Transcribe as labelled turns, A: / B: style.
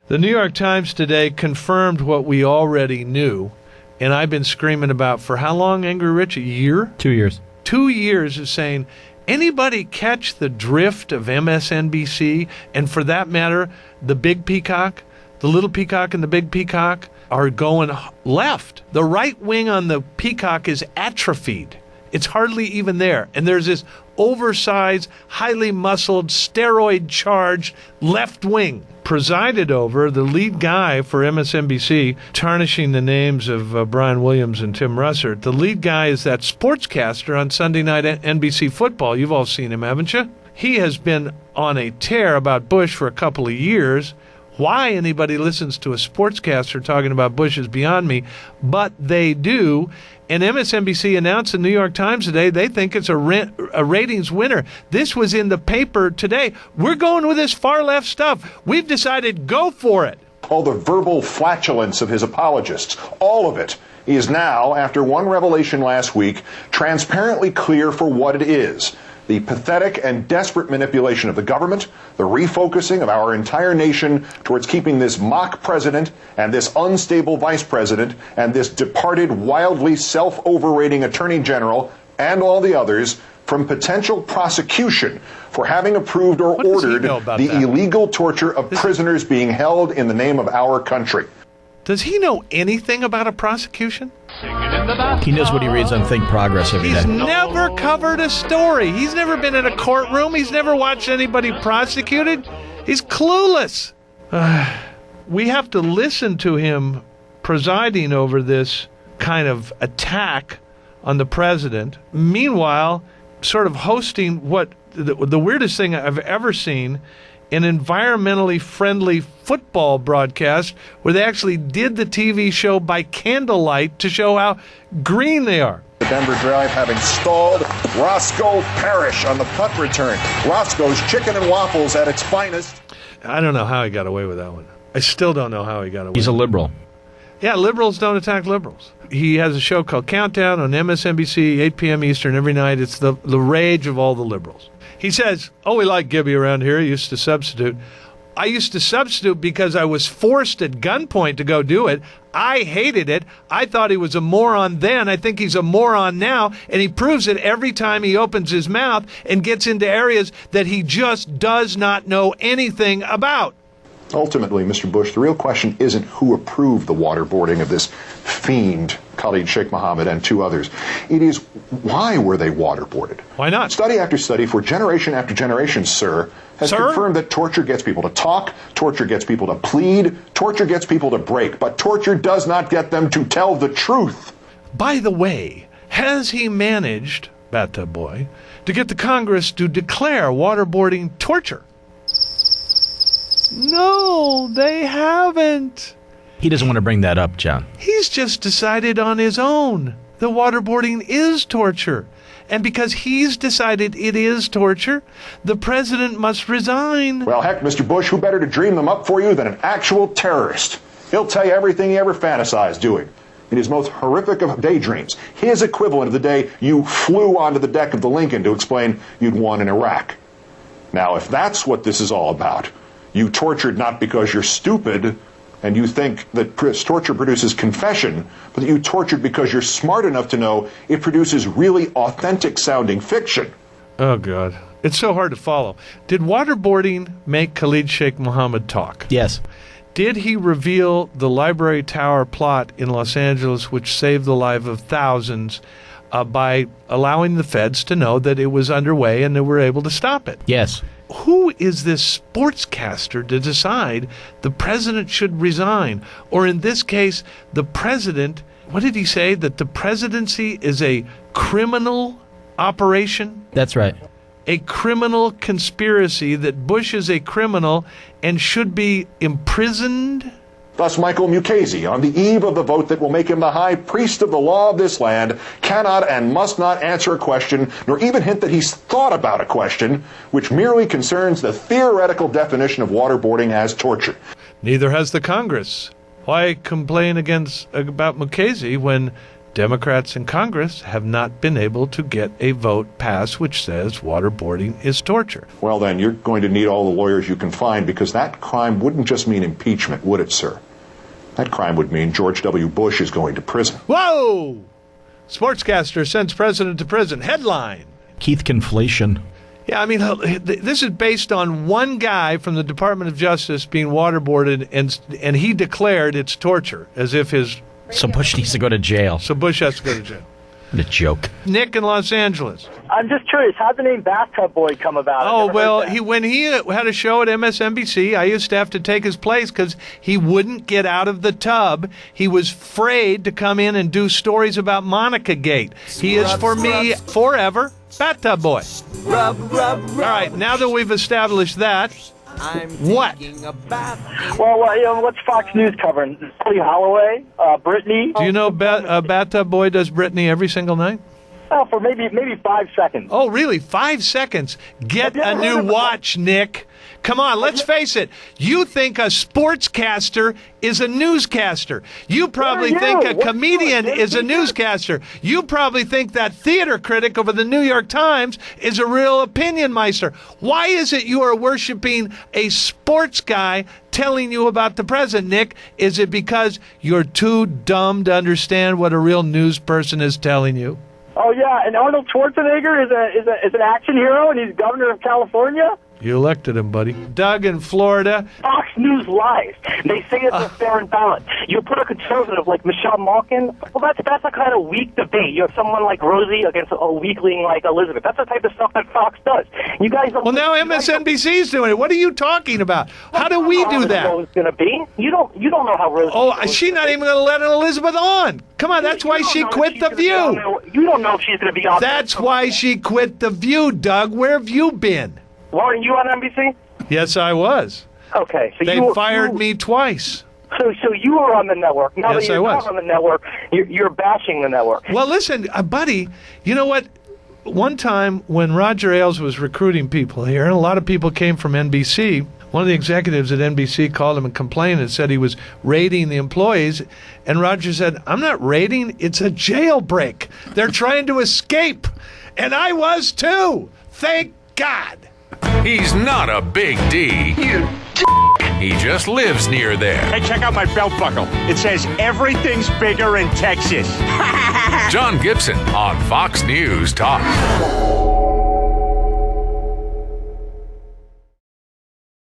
A: The New York Times today confirmed what we already knew, and I've been screaming about for how long, Angry Rich? A year?
B: 2 years.
A: 2 years of saying, anybody catch the drift of MSNBC, and for that matter, the big peacock, the little peacock and the big peacock are going left. The right wing on the peacock is atrophied. It's hardly even there. And there's this oversized, highly muscled, steroid-charged left wing presided over, the lead guy for MSNBC, tarnishing the names of Brian Williams and Tim Russert. The lead guy is that sportscaster on Sunday night NBC football. You've all seen him, haven't you? He has been on a tear about Bush for a couple of years. Why anybody listens to a sportscaster talking about Bush is beyond me, but they do. And MSNBC announced in the New York Times today they think it's a ratings winner. This was in the paper today. We're going with this far-left stuff. We've decided go for it.
C: All the verbal flatulence of his apologists, all of it is now, after one revelation last week, transparently clear for what it is. The pathetic and desperate manipulation of the government, the refocusing of our entire nation towards keeping this mock president and this unstable vice president and this departed, wildly self-overrating attorney general and all the others from potential prosecution for having approved or ordered the illegal torture of prisoners being held in the name of our country.
A: Does he know anything about a prosecution?
B: He knows what he reads on Think Progress every day.
A: He's never covered a story. He's never been in a courtroom. He's never watched anybody prosecuted. He's clueless. We have to listen to him presiding over this kind of attack on the president. Meanwhile, sort of hosting what the weirdest thing I've ever seen, an environmentally friendly football broadcast where they actually did the TV show by candlelight to show how green they are.
C: The Denver Drive having stalled Roscoe Parrish on the punt return. Roscoe's chicken and waffles at its finest.
A: I don't know how he got away with that one. I still don't know how he got away.
B: He's a liberal.
A: Yeah, liberals don't attack liberals. He has a show called Countdown on MSNBC, 8 p.m. Eastern every night. It's the rage of all the liberals. He says, we like Gibby around here. He used to substitute. I used to substitute because I was forced at gunpoint to go do it. I hated it. I thought he was a moron then. I think he's a moron now. And he proves it every time he opens his mouth and gets into areas that he just does not know anything about.
C: Ultimately, Mr. Bush, the real question isn't who approved the waterboarding of this fiend, Khalid Sheikh Mohammed, and two others. It is why were they waterboarded?
A: Why not?
C: Study after study for generation after generation, sir, has confirmed that torture gets people to talk, torture gets people to plead, torture gets people to break, but torture does not get them to tell the truth.
A: By the way, has he managed, Bathtub Boy, to get the Congress to declare waterboarding torture? No, they haven't.
B: He doesn't want to bring that up, John.
A: He's just decided on his own that waterboarding is torture. And because he's decided it is torture, the president must resign.
C: Well, heck, Mr. Bush, who better to dream them up for you than an actual terrorist? He'll tell you everything he ever fantasized doing. In his most horrific of daydreams, his equivalent of the day you flew onto the deck of the Lincoln to explain you'd won in Iraq. Now, if that's what this is all about, you tortured not because you're stupid and you think that torture produces confession, but that you tortured because you're smart enough to know it produces really authentic-sounding fiction.
A: Oh, God. It's so hard to follow. Did waterboarding make Khalid Sheikh Mohammed talk?
B: Yes.
A: Did he reveal the Library Tower plot in Los Angeles, which saved the life of thousands, by allowing the feds to know that it was underway and they were able to stop it?
B: Yes.
A: Who is this sportscaster to decide the president should resign? Or in this case, the president, what did he say? That the presidency is a criminal operation?
B: That's right.
A: A criminal conspiracy, that Bush is a criminal and should be imprisoned?
C: Thus, Michael Mukasey, on the eve of the vote that will make him the high priest of the law of this land, cannot and must not answer a question, nor even hint that he's thought about a question, which merely concerns the theoretical definition of waterboarding as torture.
A: Neither has the Congress. Why complain about Mukasey when Democrats in Congress have not been able to get a vote passed which says waterboarding is torture.
C: Well, then, you're going to need all the lawyers you can find, because that crime wouldn't just mean impeachment, would it, sir? That crime would mean George W. Bush is going to prison.
A: Whoa! Sportscaster sends president to prison. Headline.
B: Keith conflation.
A: Yeah, I mean, this is based on one guy from the Department of Justice being waterboarded, and he declared it's torture, as if his...
B: So Bush needs to go to jail.
A: So Bush has to go to jail.
B: What a joke.
A: Nick in Los Angeles.
D: I'm just curious, how'd the name Bathtub Boy come about?
A: Oh, well, when he had a show at MSNBC, I used to have to take his place because he wouldn't get out of the tub. He was afraid to come in and do stories about Monica Gate. He is, for me, forever, Bathtub Boy.
E: Rub, rub, rub.
A: All right, now that we've established that, what?
D: Well, what's Fox News covering? Holly Holloway, Brittany.
A: Do you know Bathtub Boy does Brittany every single night?
D: Oh, for maybe 5 seconds.
A: Oh, really? 5 seconds. Get a new watch, Nick. Come on, let's face it. You think a sportscaster is a newscaster. You probably think a comedian is a newscaster. You probably think that theater critic over the New York Times is a real opinion meister. Why is it you are worshiping a sports guy telling you about the president, Nick? Is it because you're too dumb to understand what a real news person is telling you?
D: Oh, yeah, and Arnold Schwarzenegger is an action hero, and he's governor of California?
A: You elected him, buddy. Doug in Florida.
D: Fox News lies. They say it's a fair and balanced. You put a conservative like Michelle Malkin, well, that's a kind of weak debate. You have someone like Rosie against a weakling like Elizabeth. That's the type of stuff that Fox does. You guys don't...
A: Well, now MSNBC's doing it. What are you talking about? How do we do that?
D: It's going to be. You don't know how Rosie...
A: Oh, she's not even going to let Elizabeth on. Come on, that's why she quit The View.
D: You don't know if she's going to be on.
A: That's why she quit The View, Doug. Where have you been?
D: Weren't you on NBC?
A: Yes, I was.
D: Okay. So
A: they fired me twice.
D: So you were on the network. Now
A: yes,
D: that you're not on the network, you're bashing the network.
A: Well, listen, buddy, you know what? One time when Roger Ailes was recruiting people here, and a lot of people came from NBC, one of the executives at NBC called him and complained and said he was raiding the employees. And Roger said, I'm not raiding, it's a jailbreak. They're trying to escape. And I was too. Thank God.
F: He's not a big D. You He just lives near there.
G: Hey, check out my belt buckle. It says everything's bigger in Texas.
F: John Gibson on Fox News Talk.